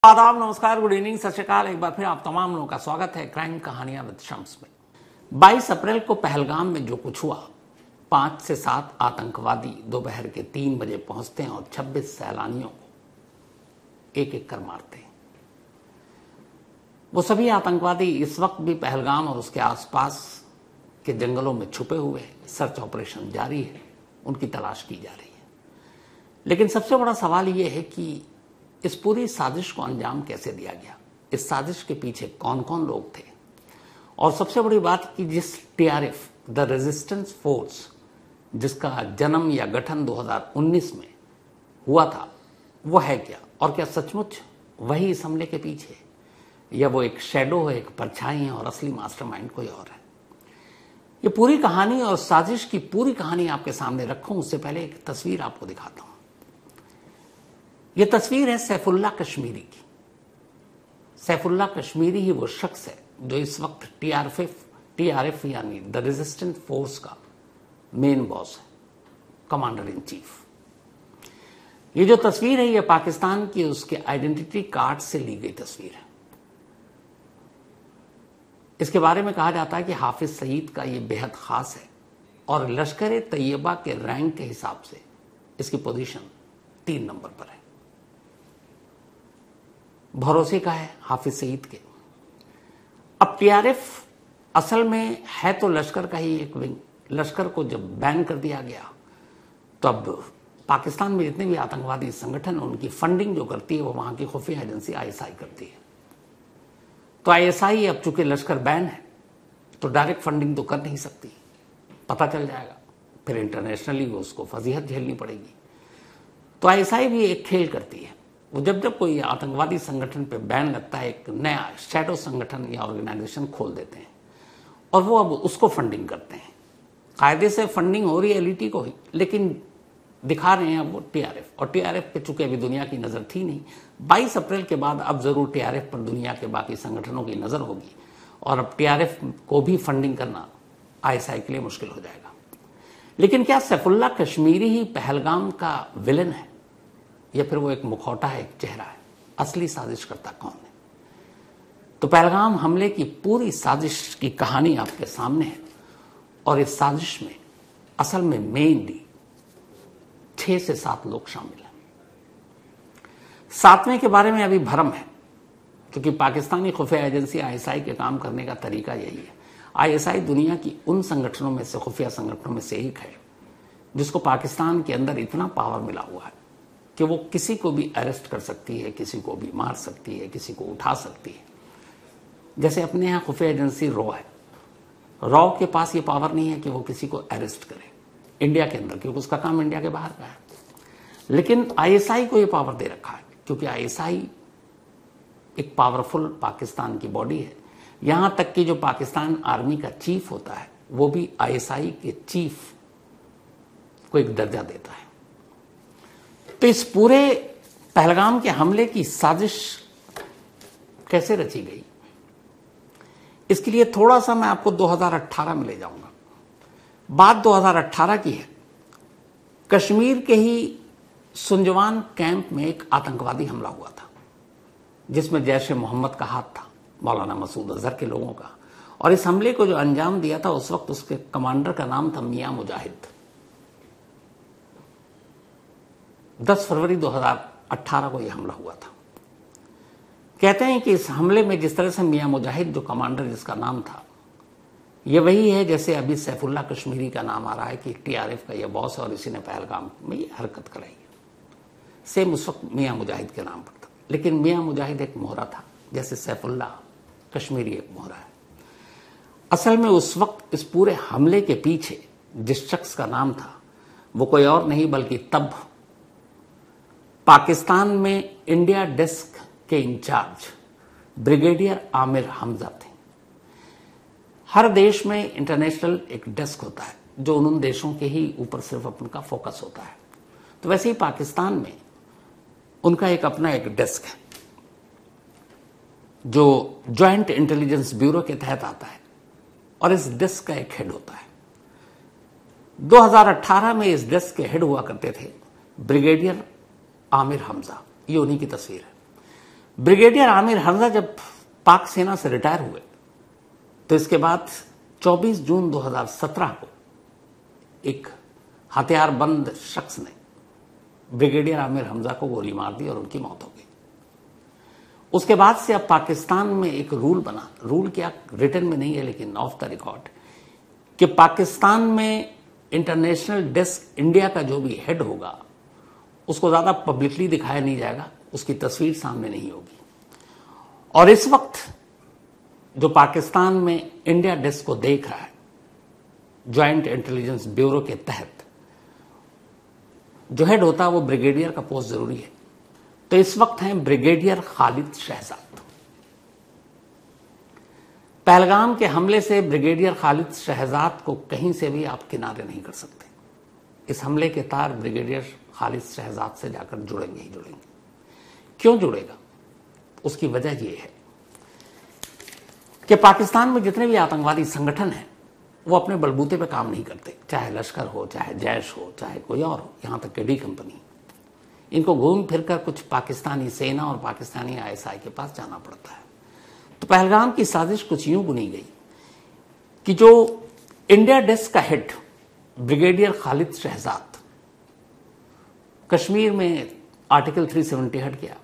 आदाब, नमस्कार, good evening, सत श्री अकाल। एक बार फिर आप तमाम लोगों का स्वागत है क्राइम कहानियां विद शम्स में। 22 अप्रैल को पहलगाम में जो कुछ हुआ, 5 से 7 आतंकवादी दोपहर के 3 बजे पहुंचते हैं और 26 सैलानियों को एक एक कर मारते हैं। वो सभी आतंकवादी इस वक्त भी पहलगाम और उसके आसपास के जंगलों में छुपे हुए हैं। सर्च ऑपरेशन जारी है, उनकी तलाश की जा रही है। लेकिन सबसे बड़ा सवाल यह है कि इस पूरी साजिश को अंजाम कैसे दिया गया, इस साजिश के पीछे कौन कौन लोग थे, और सबसे बड़ी बात कि जिस टीआरएफ द रेजिस्टेंस फोर्स जिसका जन्म या गठन 2019 में हुआ था, वो है क्या, और क्या सचमुच वही इस हमले के पीछे, या वो एक शैडो है, एक परछाई है और असली मास्टरमाइंड कोई और है। ये पूरी कहानी और साजिश की पूरी कहानी आपके सामने रखूं उससे पहले एक तस्वीर आपको दिखाता हूं। यह तस्वीर है सैफुल्लाह कश्मीरी की। सैफुल्लाह कश्मीरी ही वो शख्स है जो इस वक्त टीआरएफ यानी द रेजिस्टेंस फोर्स का मेन बॉस है, कमांडर इन चीफ। ये जो तस्वीर है ये पाकिस्तान की उसके आइडेंटिटी कार्ड से ली गई तस्वीर है। इसके बारे में कहा जाता है कि हाफिज सईद का ये बेहद खास है और लश्कर तैयबा के रैंक के हिसाब से इसकी पोजीशन 3 नंबर पर है। भरोसे का है हाफिज सईद के। अब टीआरएफ असल में है तो लश्कर का ही एक विंग। लश्कर को जब बैन कर दिया गया तो अब पाकिस्तान में जितने भी आतंकवादी संगठन उनकी फंडिंग जो करती है वो वहां की खुफिया एजेंसी आईएसआई करती है। तो आईएसआई अब चूंकि लश्कर बैन है तो डायरेक्ट फंडिंग तो कर नहीं सकती, पता चल जाएगा, फिर इंटरनेशनली उसको फजीहत झेलनी पड़ेगी। तो आईएसआई भी एक खेल करती है। वो जब कोई आतंकवादी संगठन पे बैन लगता है, एक नया शैडो संगठन या ऑर्गेनाइजेशन खोल देते हैं और वो अब उसको फंडिंग करते हैं। कायदे से फंडिंग हो रही है एलईटी को ही, लेकिन दिखा रहे हैं अब वो टीआरएफ। और टीआरएफ पे चूंकि अभी दुनिया की नजर थी नहीं, 22 अप्रैल के बाद अब जरूर टीआरएफ पर दुनिया के बाकी संगठनों की नजर होगी और अब टीआरएफ को भी फंडिंग करना आईएसआई के लिए मुश्किल हो जाएगा। लेकिन क्या सैफुल्लाह कश्मीरी ही पहलगाम का विलन है, या फिर वो एक मुखौटा है, एक चेहरा है? असली साजिश करता कौन है? तो पहलगाम हमले की पूरी साजिश की कहानी आपके सामने है और इस साजिश में असल में मेनली 6 से 7 लोग शामिल हैं। 7वें के बारे में अभी भ्रम है, क्योंकि पाकिस्तानी खुफिया एजेंसी आईएसआई के काम करने का तरीका यही है। आईएसआई दुनिया की उन संगठनों में से, खुफिया संगठनों में से एक है जिसको पाकिस्तान के अंदर इतना पावर मिला हुआ है कि वो किसी को भी अरेस्ट कर सकती है, किसी को भी मार सकती है, किसी को उठा सकती है। जैसे अपने यहाँ खुफिया एजेंसी रॉ है, रॉ के पास ये पावर नहीं है कि वो किसी को अरेस्ट करे इंडिया के अंदर, क्योंकि उसका काम इंडिया के बाहर का है। लेकिन आईएसआई को ये पावर दे रखा है, क्योंकि आईएसआई एक पावरफुल पाकिस्तान की बॉडी है। यहां तक कि जो पाकिस्तान आर्मी का चीफ होता है वो भी आईएसआई के चीफ को एक दर्जा देता है। तो इस पूरे पहलगाम के हमले की साजिश कैसे रची गई, इसके लिए थोड़ा सा मैं आपको 2018 में ले जाऊंगा। बात 2018 की है। कश्मीर के ही सुंजवान कैंप में एक आतंकवादी हमला हुआ था जिसमें जैश ए मोहम्मद का हाथ था, मौलाना मसूद अजहर के लोगों का। और इस हमले को जो अंजाम दिया था उस वक्त उसके कमांडर का नाम था मियां मुजाहिद। 10 फरवरी 2018 को यह हमला हुआ था। कहते हैं कि इस हमले में जिस तरह से मियां मुजाहिद जो कमांडर जिसका नाम था, यह वही है जैसे अभी सैफुल्लाह कश्मीरी का नाम आ रहा है कि टीआरएफ का यह बॉस है और इसी ने पहलगाम में ये हरकत कराई है। सेम उस वक्त मियां मुजाहिद के नाम पर था, लेकिन मियां मुजाहिद एक मोहरा था, जैसे सैफुल्लाह कश्मीरी एक मोहरा है। असल में उस वक्त इस पूरे हमले के पीछे जिस शख्स का नाम था वो कोई और नहीं बल्कि तब पाकिस्तान में इंडिया डेस्क के इंचार्ज ब्रिगेडियर आमिर हमजा थे। हर देश में इंटरनेशनल एक डेस्क होता है जो उन देशों के ही ऊपर सिर्फ उनका फोकस होता है। तो वैसे ही पाकिस्तान में उनका एक अपना एक डेस्क है जो ज्वाइंट इंटेलिजेंस ब्यूरो के तहत आता है और इस डेस्क का एक हेड होता है। 2018 में इस डेस्क के हेड हुआ करते थे ब्रिगेडियर आमिर हमजा। ये उन्हीं की तस्वीर है। ब्रिगेडियर आमिर हमजा जब पाक सेना से रिटायर हुए तो इसके बाद 24 जून 2017 को एक हथियारबंद शख्स ने ब्रिगेडियर आमिर हमजा को गोली मार दी और उनकी मौत हो गई। उसके बाद से अब पाकिस्तान में एक रूल बना, रूल क्या रिटन में नहीं है लेकिन ऑफ द रिकॉर्ड, कि पाकिस्तान में इंटरनेशनल डेस्क इंडिया का जो भी हेड होगा उसको ज्यादा पब्लिकली दिखाया नहीं जाएगा, उसकी तस्वीर सामने नहीं होगी। और इस वक्त जो पाकिस्तान में इंडिया डेस्क को देख रहा है, ज्वाइंट इंटेलिजेंस ब्यूरो के तहत जो हेड होता है वो ब्रिगेडियर का पोस्ट जरूरी है। तो इस वक्त हैं ब्रिगेडियर खालिद शहजाद। पहलगाम के हमले से ब्रिगेडियर खालिद शहजाद को कहीं से भी आप किनारे नहीं कर सकते। इस हमले के तार ब्रिगेडियर खालिद शहजाद से जाकर जुड़ेंगे ही जुड़ेंगे। क्यों जुड़ेगा? उसकी वजह यह है कि पाकिस्तान में जितने भी आतंकवादी संगठन हैं वो अपने बलबूते पे काम नहीं करते, चाहे लश्कर हो, चाहे जैश हो, चाहे कोई और हो, यहां तक कि डी कंपनी। इनको घूम फिरकर कुछ पाकिस्तानी सेना और पाकिस्तानी आईएसआई के पास जाना पड़ता है। तो पहलगाम की साजिश कुछ यूं बुनी गई कि जो इंडिया डेस्क का हेड ब्रिगेडियर खालिद शहजाद, कश्मीर में आर्टिकल 370 हट गया,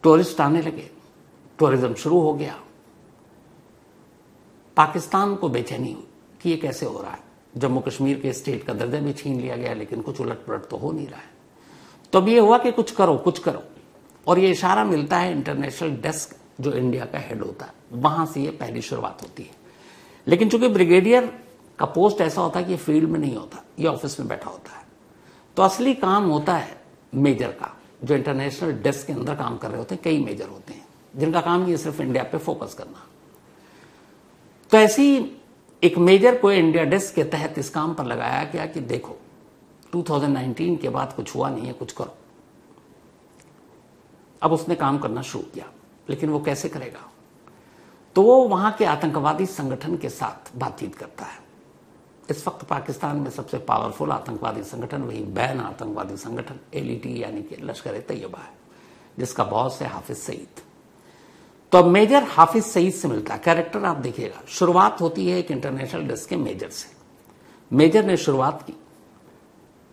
टूरिस्ट आने लगे, टूरिज्म शुरू हो गया। पाकिस्तान को बेचैनी हुई कि ये कैसे हो रहा है। जम्मू कश्मीर के स्टेट का दर्जा भी छीन लिया गया लेकिन कुछ उलट पुलट तो हो नहीं रहा है। तो अब ये हुआ कि कुछ करो कुछ करो, और ये इशारा मिलता है इंटरनेशनल डेस्क जो इंडिया का हेड होता है, वहां से ये पहली शुरुआत होती है। लेकिन चूंकि ब्रिगेडियर का पोस्ट ऐसा होता है कि ये फील्ड में नहीं होता, ये ऑफिस में बैठा होता है, तो असली काम होता है मेजर का, जो इंटरनेशनल डेस्क के अंदर काम कर रहे होते हैं। कई मेजर होते हैं जिनका काम ये सिर्फ इंडिया पे फोकस करना। तो ऐसी एक मेजर को इंडिया डेस्क के तहत इस काम पर लगाया गया कि देखो 2019 के बाद कुछ हुआ नहीं है, कुछ करो। अब उसने काम करना शुरू किया, लेकिन वो कैसे करेगा? तो वो वहां के आतंकवादी संगठन के साथ बातचीत करता है। इस वक्त पाकिस्तान में सबसे पावरफुल आतंकवादी संगठन वही बैन आतंकवादी संगठन एलईटी यानी कि लश्कर तैयबा है, जिसका बॉस है हाफिज सईद। तो अब मेजर हाफिज सईद से मिलता है। कैरेक्टर आप देखिएगा, शुरुआत होती है एक इंटरनेशनल डेस्क के मेजर से। मेजर ने शुरुआत की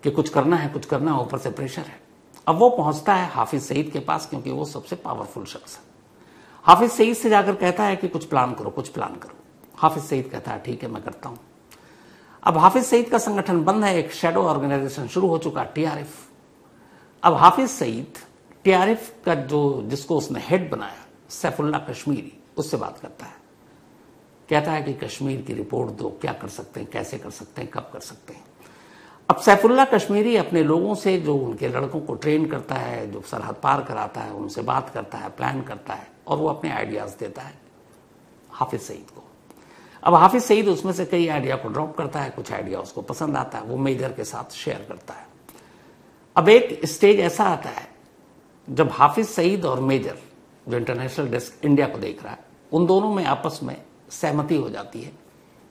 कि कुछ करना है, कुछ करना है, ऊपर से प्रेशर है। अब वो पहुंचता है हाफिज सईद के पास, क्योंकि वो सबसे पावरफुल शख्स है। हाफिज सईद से जाकर कहता है कि कुछ प्लान करो, कुछ प्लान करो। हाफिज सईद कहता है ठीक है मैं करता हूं। अब हाफिज सईद का संगठन बंद है, एक शैडो ऑर्गेनाइजेशन शुरू हो चुका, टीआरएफ। अब हाफिज सईद टीआरएफ का जिसको उसने हेड बनाया, सैफुल्लाह कश्मीरी, उससे बात करता है। कहता है कि कश्मीर की रिपोर्ट दो, क्या कर सकते हैं, कैसे कर सकते हैं, कब कर सकते हैं। अब सैफुल्लाह कश्मीरी अपने लोगों से, जो उनके लड़कों को ट्रेन करता है, जो सरहद पार कराता है, उनसे बात करता है, प्लान करता है, और वो अपने आइडियाज देता है हाफिज सईद को। अब हाफिज सईद उसमें से कई आइडिया को ड्रॉप करता है, कुछ आइडिया उसको पसंद आता है, वो मेजर के साथ शेयर करता है। अब एक स्टेज ऐसा आता है जब हाफिज सईद और मेजर, जो इंटरनेशनल डेस्क इंडिया को देख रहा है, उन दोनों में आपस में सहमति हो जाती है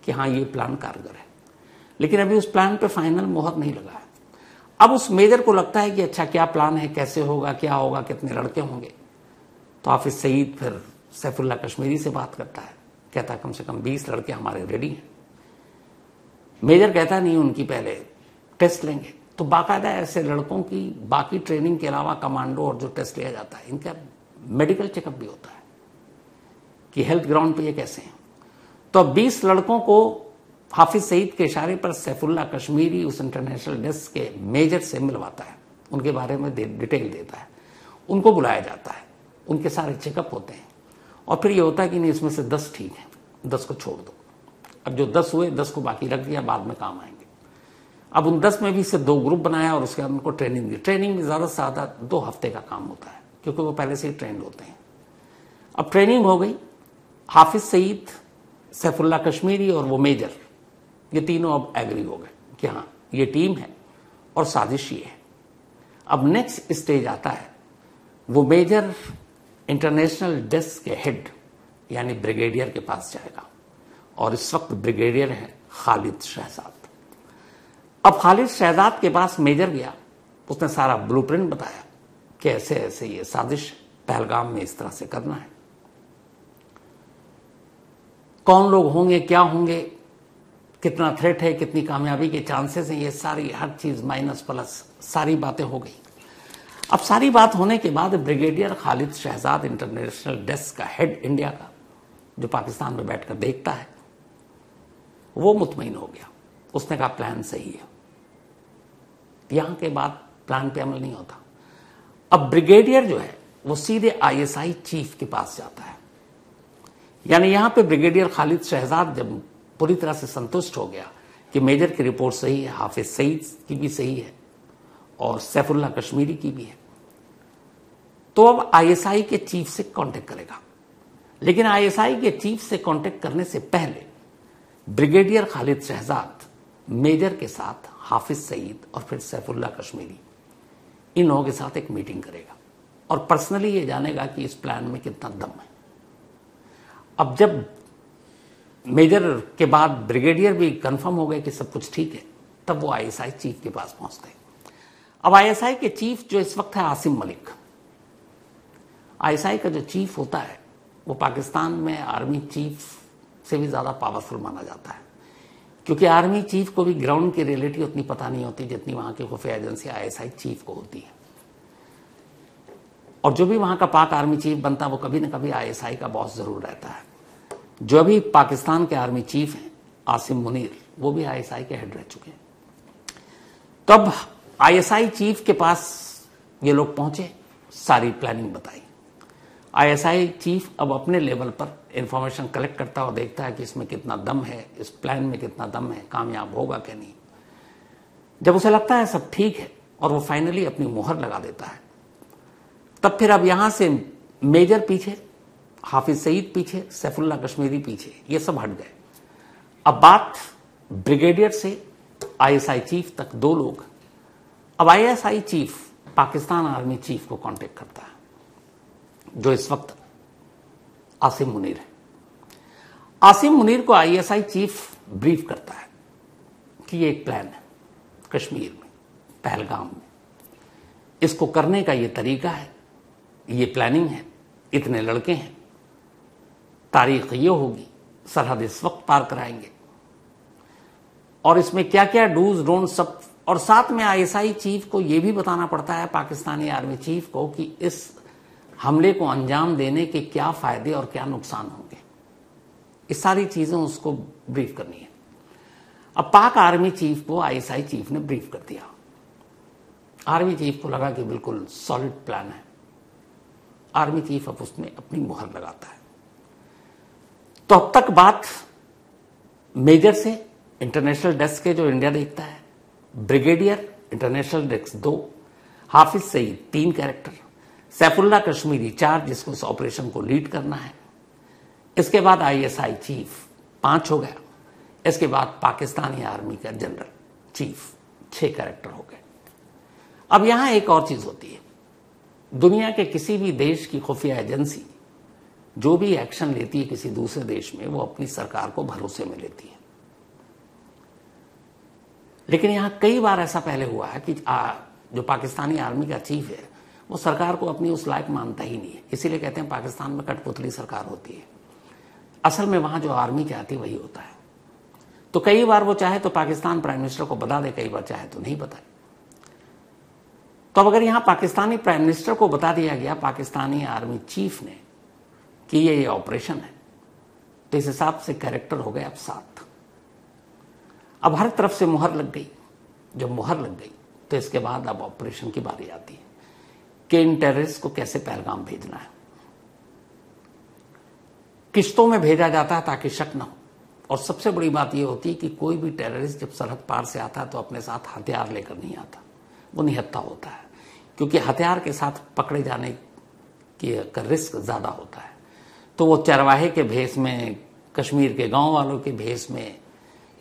कि हाँ ये प्लान कारगर है। लेकिन अभी उस प्लान पे फाइनल मोहर नहीं लगा है। अब उस मेजर को लगता है कि अच्छा क्या प्लान है, कैसे होगा, क्या होगा, कितने लड़के होंगे। तो हाफिज सईद फिर सैफुल्लाह कश्मीरी से बात करता है, कहता है कम से कम 20 लड़के हमारे रेडी हैं। मेजर कहता नहीं, उनकी पहले टेस्ट लेंगे। तो बाकायदा ऐसे लड़कों की बाकी ट्रेनिंग के अलावा कमांडो और जो टेस्ट लिया जाता है, इनका मेडिकल चेकअप भी होता है कि हेल्थ ग्राउंड पे ये कैसे हैं। तो 20 लड़कों को हाफिज सईद के इशारे पर सैफुल्लाह कश्मीरी उस इंटरनेशनल डेस्क के मेजर से मिलवाता है, उनके बारे में डिटेल देता है, उनको बुलाया जाता है, उनके सारे चेकअप होते हैं, और फिर ये होता है कि नहीं इसमें से 10 ठीक है, 10 को छोड़ दो। अब जो 10 हुए, 10 को बाकी रख दिया, बाद में काम आएंगे। अब उन 10 में भी से 2 ग्रुप बनाया और उसके बाद उनको ट्रेनिंग दी। ट्रेनिंग में ज्यादा से ज्यादा 2 हफ्ते का काम होता है, क्योंकि वो पहले से ही ट्रेंड होते हैं। अब ट्रेनिंग हो गई, हाफिज सईद, सैफुल्लाह कश्मीरी और वो मेजर, ये तीनों अब एग्री हो गए कि हाँ ये टीम है और साजिश ये है। अब नेक्स्ट स्टेज आता है, वो मेजर इंटरनेशनल डेस्क के हेड यानी ब्रिगेडियर के पास जाएगा, और इस वक्त ब्रिगेडियर है खालिद शहजाद। अब खालिद शहजाद के पास मेजर गया, उसने सारा ब्लूप्रिंट बताया कि ऐसे ऐसे ये साजिश है, पहलगाम में इस तरह से करना है। कौन लोग होंगे, क्या होंगे, कितना थ्रेट है, कितनी कामयाबी के चांसेस हैं, ये सारी हर चीज माइनस प्लस सारी बातें हो गई। अब सारी बात होने के बाद brigadier Khalid Shahzad international desk का हेड इंडिया का, जो पाकिस्तान में बैठकर देखता है, वो मुतमईन हो गया। उसने कहा प्लान सही है, यहां के बाद प्लान पे अमल नहीं होता। अब ब्रिगेडियर जो है वो सीधे आईएसआई चीफ के पास जाता है। यानी यहां पे ब्रिगेडियर खालिद शहजाद जब पूरी तरह से संतुष्ट हो गया कि मेजर की रिपोर्ट सही है, हाफिज सईद की भी सही है और सैफुल्लाह कश्मीरी की भी है, तो अब आईएसआई के चीफ से कांटेक्ट करेगा। लेकिन आईएसआई के चीफ से कांटेक्ट करने से पहले ब्रिगेडियर खालिद शहजाद मेजर के साथ हाफिज सईद और फिर सैफुल्लाह कश्मीरी, इन लोगों के साथ एक मीटिंग करेगा और पर्सनली ये जानेगा कि इस प्लान में कितना दम है। अब जब मेजर के बाद ब्रिगेडियर भी कंफर्म हो गए कि सब कुछ ठीक है, तब वो आईएसआई चीफ के पास पहुंचते हैं। अब आईएसआई के चीफ जो इस वक्त है आसिम मलिक, आईएसआई का जो चीफ होता है वो पाकिस्तान में आर्मी चीफ से भी ज्यादा पावरफुल माना जाता है, क्योंकि आर्मी चीफ को भी ग्राउंड की रियलिटी उतनी पता नहीं होती जितनी वहां की खुफिया एजेंसी आईएसआई चीफ को होती है। और जो भी वहां का पाक आर्मी चीफ बनता है वो कभी न कभी आईएसआई का बॉस जरूर रहता है। जो अभी पाकिस्तान के आर्मी चीफ हैं आसिम मुनीर, वो भी आईएसआई के हेड रह चुके हैं। तब आईएसआई चीफ के पास ये लोग पहुंचे, सारी प्लानिंग बताई। आईएसआई चीफ अब अपने लेवल पर इंफॉर्मेशन कलेक्ट करता और देखता है कि इसमें कितना दम है, इस प्लान में कितना दम है, कामयाब होगा कि नहीं। जब उसे लगता है सब ठीक है और वो फाइनली अपनी मुहर लगा देता है, तब फिर अब यहां से मेजर पीछे, हाफिज सईद पीछे, सैफुल्लाह कश्मीरी पीछे, ये सब हट गए। अब बात ब्रिगेडियर से आईएसआई चीफ तक, दो लोग। अब ISI chief Pakistan army chief को कांटेक्ट करता है, जो इस वक्त आसिम मुनीर है। आसिम मुनीर को आईएसआई चीफ ब्रीफ करता है कि ये एक प्लान है कश्मीर में, पहलगाम में, इसको करने का ये तरीका है, ये प्लानिंग है, इतने लड़के हैं, तारीख ये होगी, सरहद इस वक्त पार कराएंगे, और इसमें क्या क्या डूज डोंट सब। और साथ में आईएसआई चीफ को यह भी बताना पड़ता है पाकिस्तानी आर्मी चीफ को कि इस हमले को अंजाम देने के क्या फायदे और क्या नुकसान होंगे। इस सारी चीजें उसको ब्रीफ करनी है। अब पाक आर्मी चीफ को आईएसआई चीफ ने ब्रीफ कर दिया। आर्मी चीफ को लगा कि बिल्कुल सॉलिड प्लान है। आर्मी चीफ अब उसमें अपनी मुहर लगाता है। तो अब तक बात मेजर से इंटरनेशनल डेस्क के, जो इंडिया देखता है, brigadier international desk 2, Hafiz Saeed 3 character, Saifullah Kashmiri 4 जिसको इस ऑपरेशन को लीड करना है, इसके बाद आईएसआई चीफ 5 हो गया, इसके बाद पाकिस्तानी आर्मी का जनरल चीफ 6 कैरेक्टर हो गए। अब यहां एक और चीज होती है, दुनिया के किसी भी देश की खुफिया एजेंसी जो भी एक्शन लेती है किसी दूसरे देश में, वो अपनी सरकार को भरोसे में लेती है। लेकिन यहां कई बार ऐसा पहले हुआ है कि जो पाकिस्तानी आर्मी का चीफ है वो सरकार को अपनी उस लायक मानता ही नहीं है। इसीलिए कहते हैं पाकिस्तान में कठपुतली सरकार होती है। असल में वहां जो आर्मी चाहती वही होता है। तो कई बार वो चाहे तो पाकिस्तान प्राइम मिनिस्टर को बता दे, कई बार चाहे तो नहीं बताए। तो अब अगर यहां पाकिस्तानी प्राइम मिनिस्टर को बता दिया गया पाकिस्तानी आर्मी चीफ ने कि ये ऑपरेशन है, तो इस हिसाब से कैरेक्टर हो गए अब 7। अब हर तरफ से मुहर लग गई। जब मुहर लग गई तो इसके बाद अब ऑपरेशन की बारी आती है कि इन टेररिस्ट को कैसे पहलगाम भेजना है। किश्तों में भेजा जाता है ताकि शक न हो, और सबसे बड़ी बात यह होती है कि कोई भी टेररिस्ट जब सरहद पार से आता है तो अपने साथ हथियार लेकर नहीं आता, वो निहत्था होता है, क्योंकि हथियार के साथ पकड़े जाने का रिस्क ज्यादा होता है। तो वो चरवाहे के भेष में, कश्मीर के गांव वालों के भेष में,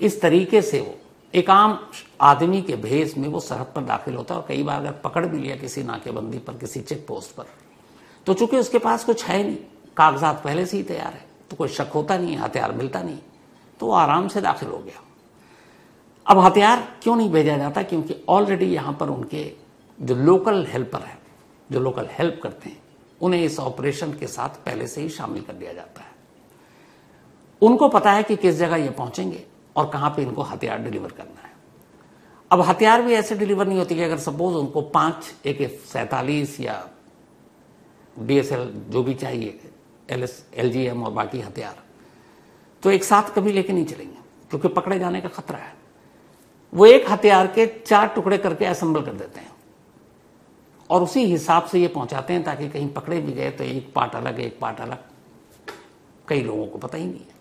इस तरीके से वो एक आम आदमी के भेष में वो सरहद पर दाखिल होता है। और कई बार अगर पकड़ भी लिया किसी नाकेबंदी पर, किसी चेक पोस्ट पर, तो चूंकि उसके पास कुछ है नहीं, कागजात पहले से ही तैयार है, तो कोई शक होता नहीं, हथियार मिलता नहीं, तो वो आराम से दाखिल हो गया। अब हथियार क्यों नहीं भेजा जाता? क्योंकि ऑलरेडी यहां पर उनके जो लोकल हेल्पर है, जो लोकल हेल्प करते हैं, उन्हें इस ऑपरेशन के साथ पहले से ही शामिल कर दिया जाता है। उनको पता है कि किस जगह ये पहुंचेंगे और कहां पे इनको हथियार डिलीवर करना है। अब हथियार भी ऐसे डिलीवर नहीं होती कि अगर सपोज उनको 5 AK-47 या DSL जो भी चाहिए, LGM और बाकी हथियार, तो एक साथ कभी लेके नहीं चलेंगे क्योंकि पकड़े जाने का खतरा है। वो एक हथियार के 4 टुकड़े करके असेंबल कर देते हैं और उसी हिसाब से ये पहुंचाते हैं ताकि कहीं पकड़े भी गए तो एक पार्ट अलग, एक पार्ट अलग, कई लोगों को पता ही नहीं है।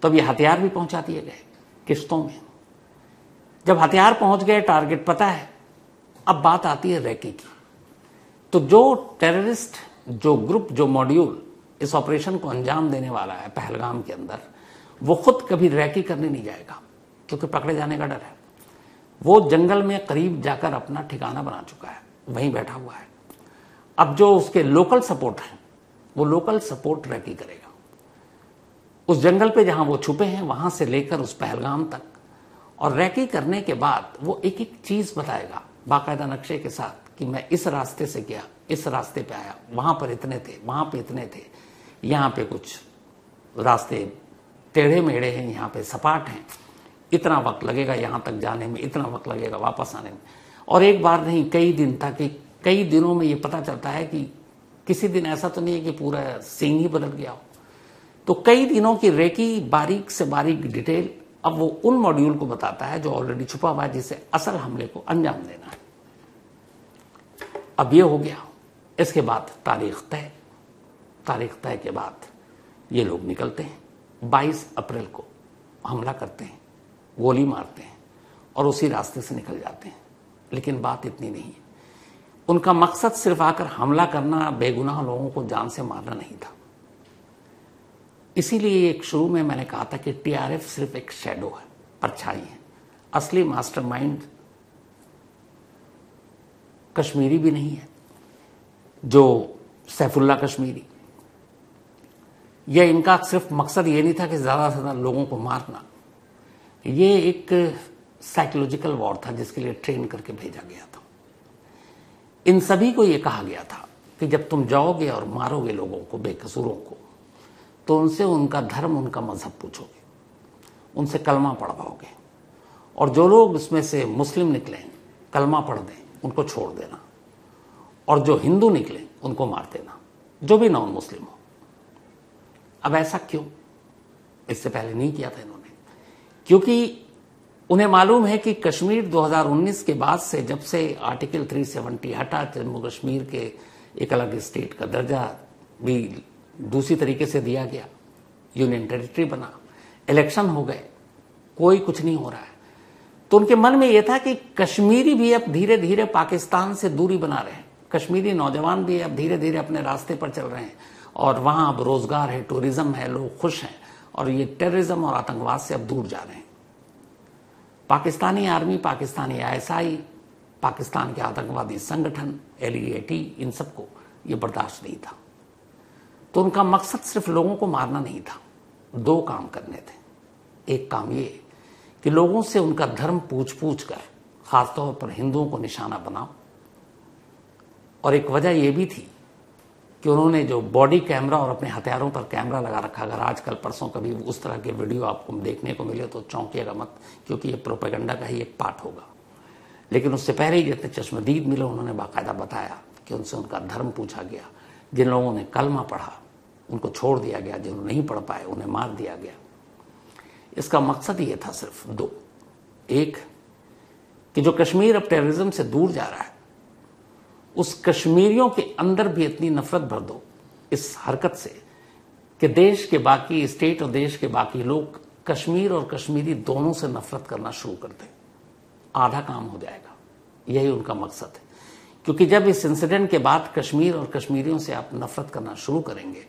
तो अब ये हथियार भी पहुंचा दिए गए किश्तों में। जब हथियार पहुंच गए, टारगेट पता है, अब बात आती है रैकी की। तो जो टेररिस्ट, जो ग्रुप, जो मॉड्यूल इस ऑपरेशन को अंजाम देने वाला है पहलगाम के अंदर, वो खुद कभी रैकी करने नहीं जाएगा क्योंकि पकड़े जाने का डर है। वो जंगल में करीब जाकर अपना ठिकाना बना चुका है, वहीं बैठा हुआ है। अब जो उसके लोकल सपोर्ट हैं, वो लोकल सपोर्ट रैकी करेगा उस जंगल पे जहां वो छुपे हैं, वहां से लेकर उस पहलगाम तक। और रैकी करने के बाद वो एक एक चीज बताएगा बाकायदा नक्शे के साथ कि मैं इस रास्ते से गया, इस रास्ते पे आया, वहां पर इतने थे, वहां पे इतने थे, यहां पे कुछ रास्ते टेढ़े मेढ़े हैं, यहां पे सपाट हैं, इतना वक्त लगेगा यहां तक जाने में, इतना वक्त लगेगा वापस आने में। और एक बार नहीं, कई दिन तक, कई दिनों में ये पता चलता है कि किसी दिन ऐसा तो नहीं है कि पूरा सीन ही बदल गया हो। तो कई दिनों की रेकी, बारीक से बारीक डिटेल, अब वो उन मॉड्यूल को बताता है जो ऑलरेडी छुपा हुआ है, जिसे असल हमले को अंजाम देना है। अब ये हो गया। इसके बाद तारीख तय। तारीख तय के बाद ये लोग निकलते हैं। 22 अप्रैल को हमला करते हैं, गोली मारते हैं और उसी रास्ते से निकल जाते हैं। लेकिन बात इतनी नहीं है, उनका मकसद सिर्फ आकर हमला करना, बेगुनाह लोगों को जान से मारना नहीं था। इसीलिए एक शुरू में मैंने कहा था कि TRF सिर्फ एक शैडो है, परछाई है। असली मास्टरमाइंड कश्मीरी भी नहीं है, जो सैफुल्ला कश्मीरी। यह इनका सिर्फ मकसद ये नहीं था कि ज्यादा से ज्यादा लोगों को मारना। ये एक साइकोलॉजिकल वॉर था जिसके लिए ट्रेन करके भेजा गया था। इन सभी को यह कहा गया था कि जब तुम जाओगे और मारोगे लोगों को, बेकसूरों को, तो उनसे उनका धर्म, उनका मजहब पूछोगे, उनसे कलमा पढ़वाओगे, और जो लोग उसमें से मुस्लिम निकले, कलमा पढ़ दें, उनको छोड़ देना, और जो हिंदू निकले उनको मार देना, जो भी नॉन मुस्लिम हो। अब ऐसा क्यों? इससे पहले नहीं किया था इन्होंने, क्योंकि उन्हें मालूम है कि कश्मीर 2019 के बाद से, जब से आर्टिकल 370 हटा, जम्मू कश्मीर के एक अलग स्टेट का दर्जा भी दूसरी तरीके से दिया गया, यूनियन टेरिटरी बना, इलेक्शन हो गए, कोई कुछ नहीं हो रहा है। तो उनके मन में यह था कि कश्मीरी भी अब धीरे धीरे पाकिस्तान से दूरी बना रहे हैं, कश्मीरी नौजवान भी अब धीरे धीरे अपने रास्ते पर चल रहे हैं, और वहां अब रोजगार है, टूरिज्म है, लोग खुश हैं, और ये टेररिज्म और आतंकवाद से अब दूर जा रहे हैं। पाकिस्तानी आर्मी, पाकिस्तानी ISI, पाकिस्तान के आतंकवादी संगठन LEAT, इन सबको ये बर्दाश्त नहीं था। तो उनका मकसद सिर्फ लोगों को मारना नहीं था, 2 काम करने थे। एक काम ये कि लोगों से उनका धर्म पूछ पूछ कर, खासतौर पर हिंदुओं को निशाना बनाओ। और एक वजह यह भी थी कि उन्होंने जो बॉडी कैमरा और अपने हथियारों पर कैमरा लगा रखा, अगर आजकल परसों कभी उस तरह के वीडियो आपको देखने को मिले तो चौंकिएगा मत, क्योंकि ये प्रोपेगेंडा का ही एक पार्ट होगा। लेकिन उससे पहले ही जितने चश्मदीद मिले, उन्होंने बाकायदा बताया कि उनसे उनका धर्म पूछा गया। जिन लोगों ने कलमा पढ़ा उनको छोड़ दिया गया, जिन्होंने नहीं पढ़ पाए उन्हें मार दिया गया। इसका मकसद ये था सिर्फ 2। एक कि जो कश्मीर अब टेररिज्म से दूर जा रहा है, उस कश्मीरियों के अंदर भी इतनी नफरत भर दो इस हरकत से कि देश के बाकी स्टेट और देश के बाकी लोग कश्मीर और कश्मीरी दोनों से नफरत करना शुरू कर दें। आधा काम हो जाएगा, यही उनका मकसद है। क्योंकि जब इस इंसिडेंट के बाद कश्मीर और कश्मीरियों से आप नफरत करना शुरू करेंगे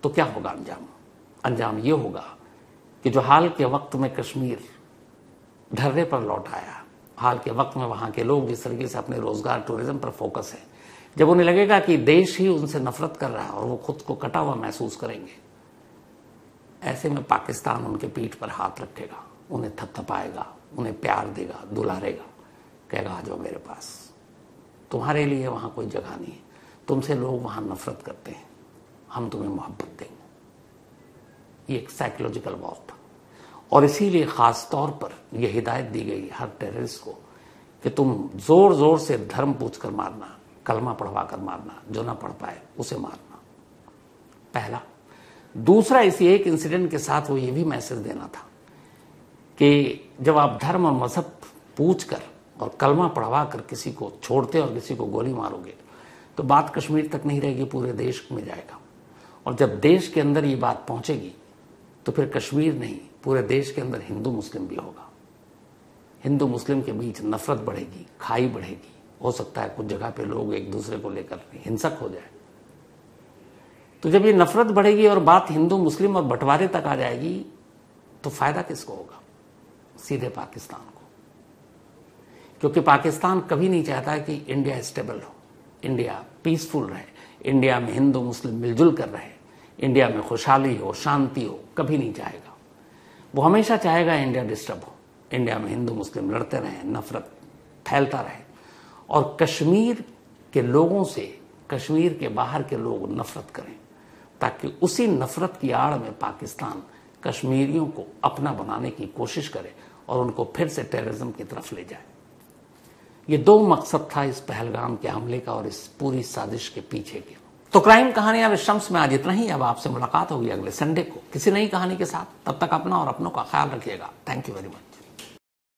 तो क्या होगा अंजाम? अंजाम ये होगा कि जो हाल के वक्त में कश्मीर धर्रे पर लौट आया, हाल के वक्त में वहां के लोग जिस तरीके से अपने रोजगार, टूरिज्म पर फोकस है, जब उन्हें लगेगा कि देश ही उनसे नफरत कर रहा है और वो खुद को कटा हुआ महसूस करेंगे, ऐसे में पाकिस्तान उनके पीठ पर हाथ रखेगा, उन्हें थपथपाएगा, उन्हें प्यार देगा, दुलारेगा, कहेगा आ जाओ मेरे पास, तुम्हारे लिए वहां कोई जगह नहीं है, तुमसे लोग वहां नफरत करते हैं, हम तुम्हें मोहब्बत देंगे। ये एक साइकोलॉजिकल वॉर था और इसीलिए खास तौर पर यह हिदायत दी गई हर टेररिस्ट को कि तुम जोर जोर से धर्म पूछकर मारना, कलमा पढ़वा कर मारना, जो ना पढ़ पाए उसे मारना, पहला। दूसरा, इसी एक इंसिडेंट के साथ वो ये भी मैसेज देना था कि जब आप धर्म और मजहब पूछकर और कलमा पढ़वा कर किसी को छोड़ते और किसी को गोली मारोगे तो बात कश्मीर तक नहीं रहेगी, पूरे देश में जाएगा। और जब देश के अंदर ये बात पहुंचेगी तो फिर कश्मीर नहीं, पूरे देश के अंदर हिंदू मुस्लिम भी होगा। हिंदू मुस्लिम के बीच नफरत बढ़ेगी, खाई बढ़ेगी, हो सकता है कुछ जगह पे लोग एक दूसरे को लेकर हिंसक हो जाए। तो जब ये नफरत बढ़ेगी और बात हिंदू मुस्लिम और बंटवारे तक आ जाएगी तो फायदा किसको होगा? सीधे पाकिस्तान को, क्योंकि पाकिस्तान कभी नहीं चाहता कि इंडिया स्टेबल हो, इंडिया पीसफुल रहे, इंडिया में हिंदू मुस्लिम मिलजुल कर रहे, इंडिया में खुशहाली हो, शांति हो, कभी नहीं चाहेगा। वो हमेशा चाहेगा इंडिया डिस्टर्ब हो, इंडिया में हिंदू मुस्लिम लड़ते रहें, नफरत फैलता रहे और कश्मीर के लोगों से कश्मीर के बाहर के लोग नफरत करें, ताकि उसी नफरत की आड़ में पाकिस्तान कश्मीरियों को अपना बनाने की कोशिश करे और उनको फिर से टेररिज्म की तरफ ले जाए। ये दो मकसद था इस पहलगाम के हमले का और इस पूरी साजिश के पीछे के। तो क्राइम कहानियां विद शम्स में आज इतना ही। अब आपसे मुलाकात होगी अगले संडे को किसी नई कहानी के साथ। तब तक अपना और अपनों का ख्याल रखिएगा। Thank you very much.